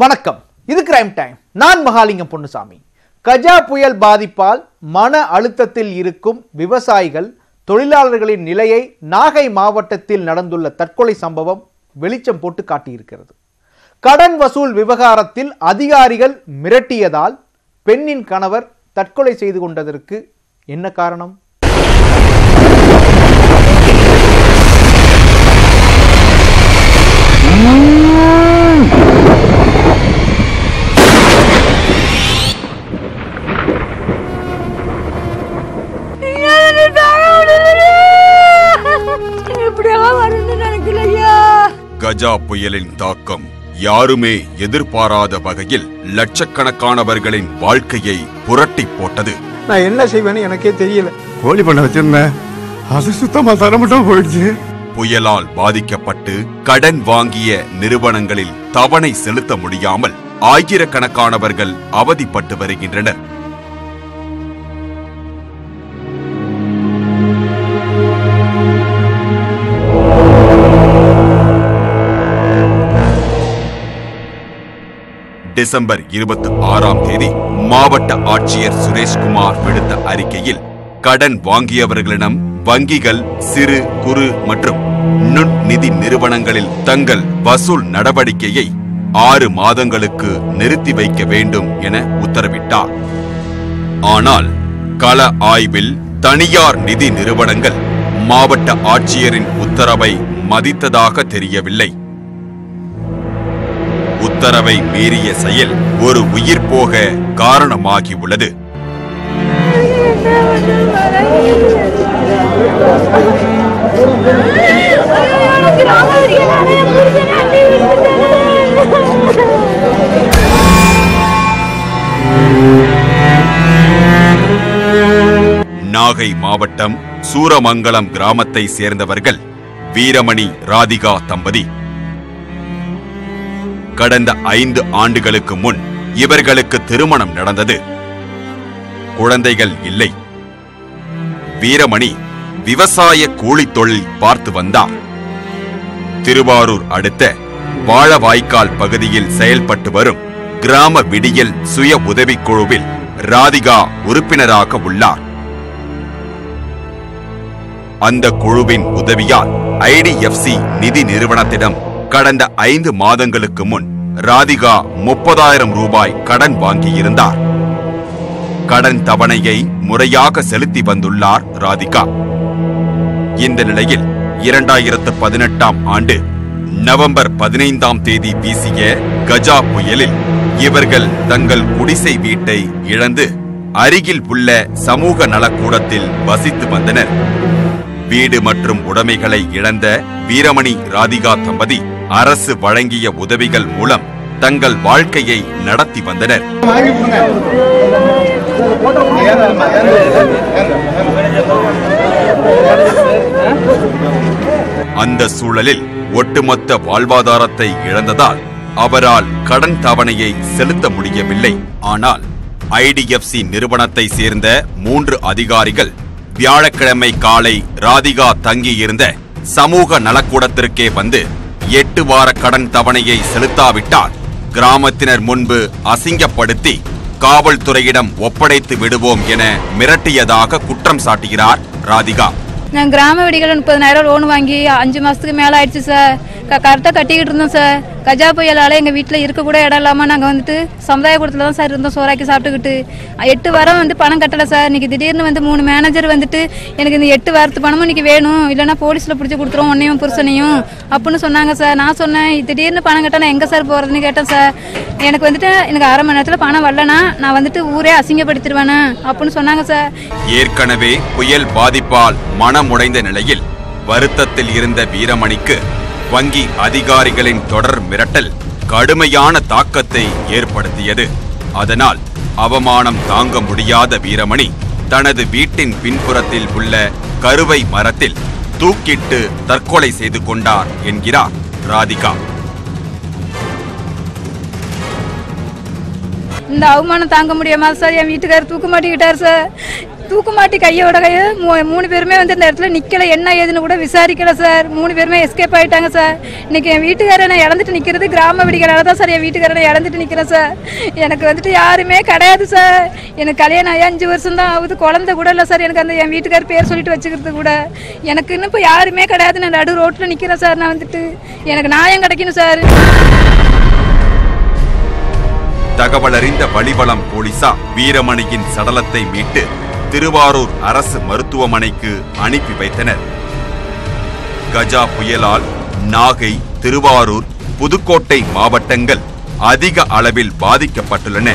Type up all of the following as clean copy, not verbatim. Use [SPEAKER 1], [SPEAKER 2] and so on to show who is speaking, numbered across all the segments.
[SPEAKER 1] வணக்கம், இது crime time. நான் மகாலிங்கம் பொன்னுசாமி. கஜா புயல் பாதிப்பால் மன அழுத்தத்தில் இருக்கும் விவசாயிகள், தொழிலாளர்களின் நிலையை நாகை மாவட்டத்தில் நடந்துள்ள தற்கொலை சம்பவம் வெளிச்சம் போட்டு காட்டியிருக்கிறது. கடன் வசூல் விவகாரத்தில் அதிகாரிகள் மிரட்டியதால் பெண்ணின் கணவர் தற்கொலை செய்து கொண்டதற்கு என்ன காரணம்?
[SPEAKER 2] கஜா புயலின் தாக்கம் யாருமே எதிர்பாராத வகையில் லட்சக்கணக்கானவர்களின் வாழ்க்கையை புரட்டி போட்டது.
[SPEAKER 3] நான் என்ன செய்வேன்னு எனக்கே தெரியல.
[SPEAKER 4] கோழி பண்ண வச்சிருந்தேன், அது சுத்தமா தரமட்டும் போயிடுச்சு.
[SPEAKER 2] புயலால் பாதிக்கப்பட்டு கடன் வாங்கிய நிறுவனங்களில் தவணை செலுத்த முடியாமல் ஆயிரக்கணக்கானவர்கள் அவதிப்பட்டு வருகின்றனர். டிசம்பர் 26ஆம் தேதி மாவட்ட ஆட்சியர் சுரேஷ்குமார் விடுத்த அறிக்கையில் கடன் வாங்கியவர்களிடம் வங்கிகள், சிறு குறு மற்றும் நுண்நிதி நிறுவனங்களில் தங்கள் வசூல் நடவடிக்கையை 6 மாதங்களுக்கு நிறுத்தி வைக்க வேண்டும் என உத்தரவிட்டார். ஆனால் கள ஆய்வில் தனியார் நிதி நிறுவனங்கள் மாவட்ட ஆட்சியரின் உத்தரவை மதித்ததாக தெரியவில்லை. உத்தரவை மீறிய செயல் ஒரு உயிர் போக காரணமாகியுள்ளது. நாகை மாவட்டம் சூரமங்கலம் கிராமத்தை சேர்ந்தவர்கள் வீரமணி, ராதிகா தம்பதி. கடந்த 5 ஆண்டுகளுக்கு முன் இவர்களுக்கு திருமணம் நடந்தது. குழந்தைகள் இல்லை. வீரமணி விவசாய கூலி தொழில் பார்த்து வந்தார். திருவாரூர் அடுத்த வாழவாய்க்கால் பகுதியில் செயல்பட்டு வரும் கிராம விடியல் சுய உதவிக்குழுவில் ராதிகா உறுப்பினராக உள்ளார். அந்த குழுவின் உதவியால் IDFC நிதி நிறுவனத்திடம் கடந்த 5 மாதங்களுக்கு முன் ராதிகா 30,000 ரூபாய் கடன் வாங்கியிருந்தார். கடன் தவணையை முறையாக செலுத்தி வந்துள்ளார் ராதிகா. இந்த நிலையில் 2018ஆம் ஆண்டு நவம்பர் 15ஆம் தேதி வீசிய கஜா புயலில் இவர்கள் தங்கள் குடிசை வீட்டை இழந்து அருகில் உள்ள சமூக நலக்கூடத்தில் வசித்து வந்தனர். வீடு மற்றும் உடைமைகளை இழந்த வீரமணி, ராதிகா தம்பதி அரசு வழங்கிய உதவிகள் மூலம் தங்கள் வாழ்க்கையை நடத்தி வந்தனர். அந்த சூழலில் ஒட்டுமொத்த வாழ்வாதாரத்தை இழந்ததால் அவரால் கடன் தவணையை செலுத்த முடியவில்லை. ஆனால் IDFC நிறுவனத்தை சேர்ந்த 3 அதிகாரிகள் வியாழக்கிழமை காலை ராதிகா தங்கியிருந்த சமூக நலக்கூடத்திற்கே வந்து 8 வார கடன் தவணையை செலுத்தாவிட்டால் கிராமத்தினர் முன்பு அசிங்கப்படுத்தி காவல்துறையிடம் ஒப்படைத்து விடுவோம் என மிரட்டியதாக குற்றம் சாட்டுகிறார் ராதிகா.
[SPEAKER 5] நான் கிராம விடிகள் 30,000 லோன் வாங்கி 5 மாசத்துக்கு மேல ஆயிடுச்சு சார். கரெக்டாக கட்டிக்கிட்டு இருந்தோம் சார். கஜா புயலால எங்க வீட்டில் இருக்க கூட இடம் இல்லாம நாங்க வந்துட்டு சமுதாய கூடத்துல தான் சார் இருந்தோம், சோறாக்கி சாப்பிட்டுக்கிட்டு. 8 வாரம் வந்து பணம் கட்டல சார். இன்னைக்கு திடீர்னு வந்து 3 மேனேஜர் வந்துட்டு எனக்கு இந்த 8 வாரத்து பணமும் இன்னைக்கு வேணும், இல்லைன்னா போலீஸ்ல பிடிச்சி கொடுத்துரும் உன்னையும் புருஷனையும் அப்படின்னு சொன்னாங்க சார். நான் சொன்னேன், திடீர்னு பணம் கட்ட நான் எங்க சார் போறதுன்னு கேட்டேன் சார். எனக்கு வந்துட்டு எனக்கு 1/2 மணி நேரத்துல பணம் வரலனா நான் வந்துட்டு ஊரே அசிங்கப்படுத்திடுவேன்னு அப்படின்னு சொன்னாங்க சார்.
[SPEAKER 2] ஏற்கனவே புயல் பாதிப்பால் மனமுடைந்த நிலையில் வருத்தத்தில் இருந்த வீரமணிக்கு வங்கி அதிகாரிகளின் தொடர் மிரட்டல் கடுமையான தாக்கத்தை ஏற்படுத்தியது. அதனால் அவமானம் தாங்க முடியாத வீரமணி தனது வீட்டின் பின்புறத்தில் உள்ள கருவை மரத்தில் தூக்கிட்டு தற்கொலை செய்து கொண்டார் என்கிறார் ராதிகா.
[SPEAKER 5] இந்த அவமானம் தாங்க முடியாம சார் என் வீட்டுக்காரர் தூக்க மாட்டிக்கிட்டார் சார். தூக்குமாட்டி கையோட கையை 3 பேருமே வந்து இந்த இடத்துல நிக்கல, என்ன ஏதுன்னு கூட விசாரிக்கல சார். 3 பேருமே எஸ்கேப் ஆயிட்டாங்க சார். இன்னைக்கு என் வீட்டுக்காரரை நான் இழந்துட்டு நிக்கிறது கிராம வெடிகளால தான் சார். என் வீட்டுக்காரரை இழந்துட்டு நிக்கிறேன் சார். எனக்கு வந்துட்டு யாருமே கிடையாது சார். எனக்கு கல்யாணம் ஆகி 5 வருஷம் தான் ஆகுது, குழந்தை கூட இல்லை சார். எனக்கு அந்த என் வீட்டுக்கார் பேர் சொல்லிட்டு வச்சுக்கிறது கூட எனக்கு இன்னும் இப்போ யாருமே கிடையாது. நான் நடு ரோட்டில் நிற்கிறேன் சார். நான் வந்துட்டு எனக்கு நியாயம் கிடைக்கணும் சார்.
[SPEAKER 2] தகவல் அறிந்த வலிவலம் போலீசார் வீரமணியின் சடலத்தை மீட்டு திருவாரூர் அரசு மருத்துவமனைக்கு அனுப்பி வைத்தனர். கஜா புயலால் நாகை, திருவாரூர், புதுக்கோட்டை மாவட்டங்கள் அதிக அளவில் பாதிக்கப்பட்டுள்ளன.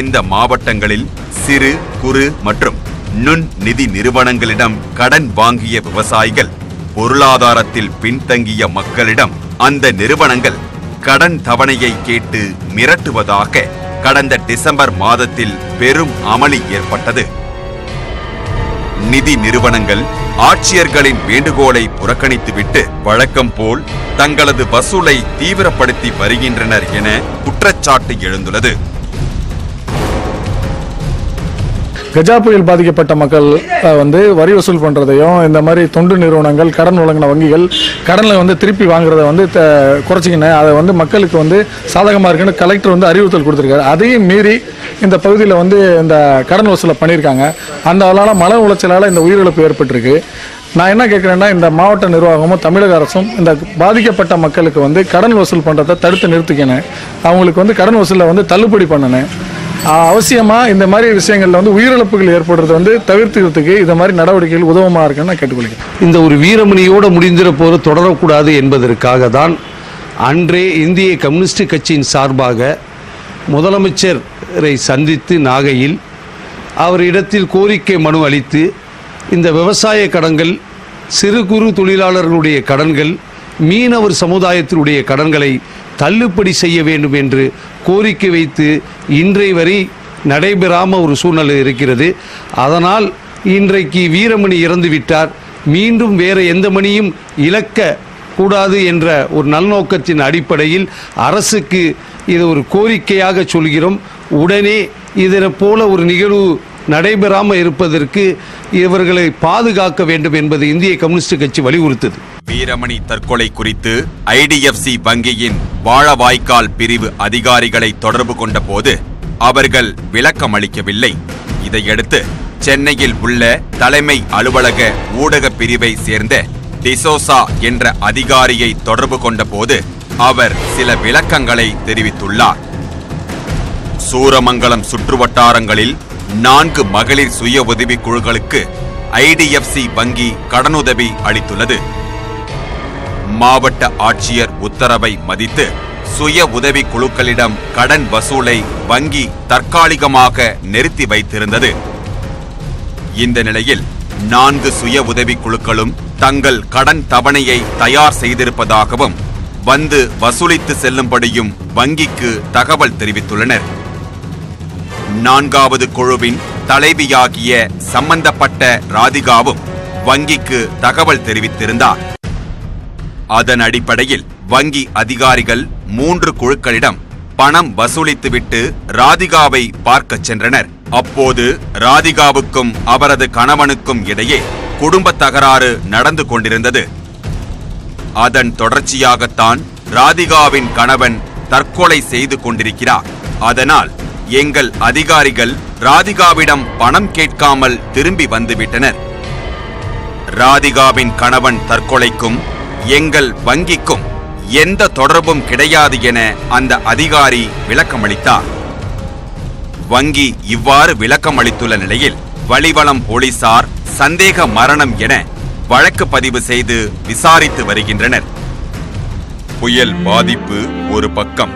[SPEAKER 2] இந்த மாவட்டங்களில் சிறு குறு மற்றும் நுண் நிதி நிறுவனங்களிடம் கடன் வாங்கிய விவசாயிகள், பொருளாதாரத்தில் பின்தங்கிய மக்களிடம் அந்த நிறுவனங்கள் கடன் தவணையை கேட்டு மிரட்டுவதாக கடந்த டிசம்பர் மாதத்தில் பெரும் அமளி ஏற்பட்டது. நிதி நிறுவனங்கள் ஆட்சியர்களின் வேண்டுகோளை புறக்கணித்துவிட்டு வழக்கம் போல் தங்களது வசூலை தீவிரப்படுத்தி வருகின்றனர் என குற்றச்சாட்டு எழுந்துள்ளது.
[SPEAKER 6] கஜா புயல் பாதிக்கப்பட்ட மக்கள் வந்து வரி வசூல் பண்றதையும், இந்த மாதிரி தொண்டு நிறுவனங்கள், கடன் வழங்கின வங்கிகள் கடன்ல வந்து திருப்பி வாங்குறத வந்து குறைச்சிக்கின, அதை வந்து மக்களுக்கு வந்து சாதகமாக இருக்குன்னு கலெக்டர் வந்து அறிவுறுத்தல் கொடுத்துருக்காரு. அதையும் மீறி இந்த பகுதியில் வந்து இந்த கடன் வசூலை பண்ணியிருக்காங்க. அந்த மன உளைச்சலால் இந்த உயிரிழப்பு ஏற்பட்டிருக்கு. நான் என்ன கேட்குறேன்னா, இந்த மாவட்ட நிர்வாகமும் தமிழக அரசும் இந்த பாதிக்கப்பட்ட மக்களுக்கு வந்து கடன் வசூல் பண்ணுறதை தடுத்து நிறுத்திக்கணும். அவங்களுக்கு வந்து கடன் வசூலில் வந்து தள்ளுபடி பண்ணணும். அவசியமாக இந்த மாதிரி விஷயங்களில் வந்து உயிரிழப்புகள் ஏற்படுறது வந்து தவிர்த்துக்கிறதுக்கு இந்த மாதிரி நடவடிக்கைகள் உதவமாக இருக்குன்னு நான் கேட்டுக்கொள்கிறேன்.
[SPEAKER 7] இந்த ஒரு வீரமணியோடு முடிந்திற போது தொடரக்கூடாது என்பதற்காக தான் அன்றே இந்திய கம்யூனிஸ்ட் கட்சியின் சார்பாக முதலமைச்சரை சந்தித்து நாகையில் அவரிடத்தில் கோரிக்கை மனு அளித்து இந்த விவசாய கடன்கள், சிறு குறு தொழிலாளர்களுடைய கடன்கள், மீனவர் சமுதாயத்தினுடைய கடன்களை தள்ளுபடி செய்ய வேண்டும் என்று கோரிக்கை வைத்து இன்றைய வரை நடைபெறாமல் ஒரு சூழ்நிலை இருக்கிறது. அதனால் இன்றைக்கு வீரமணி இறந்துவிட்டார், மீண்டும் வேறு எந்த மணியும் இழக்க கூடாது என்ற ஒரு நல்நோக்கத்தின் அடிப்படையில் அரசுக்கு இது ஒரு கோரிக்கையாக சொல்கிறோம். உடனே இதனை போல ஒரு நிகழ்வு நடைபெறாமல் இருப்பதற்கு இவர்களை பாதுகாக்க வேண்டும் என்பது இந்திய கம்யூனிஸ்ட் கட்சி வலியுறுத்தது.
[SPEAKER 2] வீரமணி தற்கொலை குறித்து ஐடிஎஃப்சி வங்கியின் வாழவாய்க்கால் பிரிவு அதிகாரிகளை தொடர்பு கொண்ட போது அவர்கள் விளக்கம் அளிக்கவில்லை. இதையடுத்து சென்னையில் உள்ள தலைமை அலுவலக ஊடக பிரிவை சேர்ந்த டிசோசா என்ற அதிகாரியை தொடர்பு கொண்ட போது அவர் சில விளக்கங்களை தெரிவித்துள்ளார். சூரமங்கலம் சுற்றுவட்டாரங்களில் 4 மகளிர் சுய உதவி குழுக்களுக்கு ஐடிஎஃப்சி வங்கி கடனுதவி அளித்துள்ளது. மாவட்ட ஆட்சியர் உத்தரவை மதித்து சுய உதவி குழுக்களிடம் கடன் வசூலை வங்கி தற்காலிகமாக நிறுத்தி வைத்திருந்தது. இந்த நிலையில் 4 சுய உதவி குழுக்களும் தங்கள் கடன் தவணையை தயார் செய்திருப்பதாகவும் வந்து வசூலித்து செல்லும்படியும் வங்கிக்கு தகவல் தெரிவித்துள்ளனர். 4வது குழுவின் தலைவியாகிய சம்பந்தப்பட்ட ராதிகாவும் வங்கிக்கு தகவல் தெரிவித்திருந்தார். அதன் அடிப்படையில் வங்கி அதிகாரிகள் 3 குழுக்களிடம் பணம் வசூலித்துவிட்டு ராதிகாவை பார்க்க சென்றனர். அப்போது ராதிகாவுக்கும் அவரது கணவனுக்கும் இடையே குடும்ப தகராறு நடந்து கொண்டிருந்தது. அதன் தொடர்ச்சியாகத்தான் ராதிகாவின் கணவன் தற்கொலை செய்து கொண்டிருக்கிறார். அதனால் எங்கள் அதிகாரிகள் ராதிகாவிடம் பணம் கேட்காமல் திரும்பி வந்துவிட்டனர். ராதிகாவின் கணவன் தற்கொலைக்கும் எங்கள் வங்கிக்கும் எந்த தொடர்பும் கிடையாது என அந்த அதிகாரி விளக்கமளித்தார். வங்கி இவ்வாறு விளக்கமளித்துள்ள நிலையில் வலிவலம் போலீசார் சந்தேக மரணம் என வழக்கு பதிவு செய்து விசாரித்து வருகின்றனர். புயல் பாதிப்பு ஒரு பக்கம்,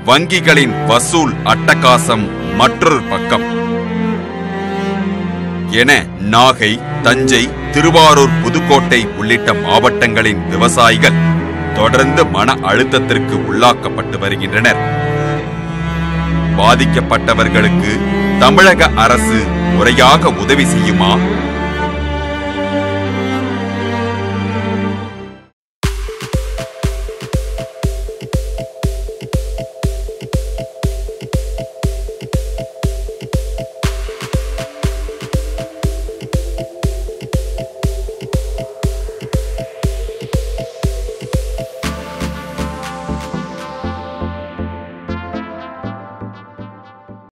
[SPEAKER 2] வங்கிகளின் வசூல் அட்டகாசம் மற்றொரு பக்கம் என நாகை, தஞ்சை, திருவாரூர், புதுக்கோட்டை உள்ளிட்ட மாவட்டங்களின் விவசாயிகள் தொடர்ந்து மன அழுத்தத்திற்கு உள்ளாக்கப்பட்டு வருகின்றனர். பாதிக்கப்பட்டவர்களுக்கு தமிழக அரசு முறையாக உதவி செய்யுமா?